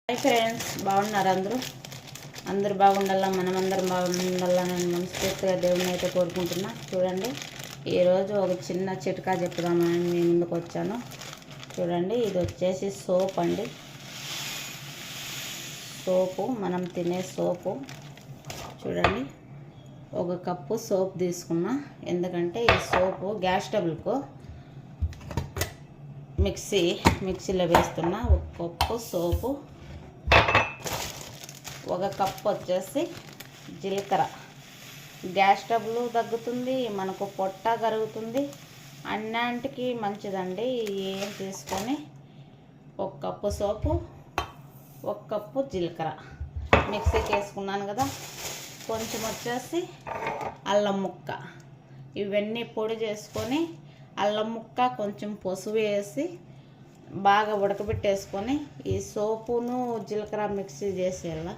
Hi friends, బాగున్నారు అందరూ బాగుండాలా, మనమందరం బాగుండాలా నేను మనస్ఫూర్తిగా దేవుని అయితే కోరుకుంటున్నా. చూడండి, ఈరోజు ఒక చిన్న చిట్కా చెప్పుదామని మీ ముందుకు వచ్చాను. చూడండి, ఇది వచ్చేసి సోప్ అండి. సోపు, మనం తినే సోపు. చూడండి, ఒక కప్పు సోప్ తీసుకున్నా. ఎందుకంటే ఈ సోపు గ్యాస్ ట్రబుల్కు మిక్సీలో వేస్తున్నా. ఒక కప్పు సోపు, ఒక కప్పు వచ్చేసి జీలకర్ర. గ్యాస్ ట్రబుల్ తగ్గుతుంది, మనకు పొట్ట కరుగుతుంది, అన్నింటికి మంచిదండి. ఏం తీసుకొని ఒక కప్పు సోపు, ఒక కప్పు జీలకర్ర మిక్సీకి వేసుకున్నాను కదా. కొంచెం వచ్చేసి అల్లం ముక్క, ఇవన్నీ పొడి చేసుకొని అల్లం ముక్క కొంచెం పసుపు వేసి బాగా ఉడకబెట్టేసుకొని ఈ సోపును జీలకర్ర మిక్సీ చేసేయాల.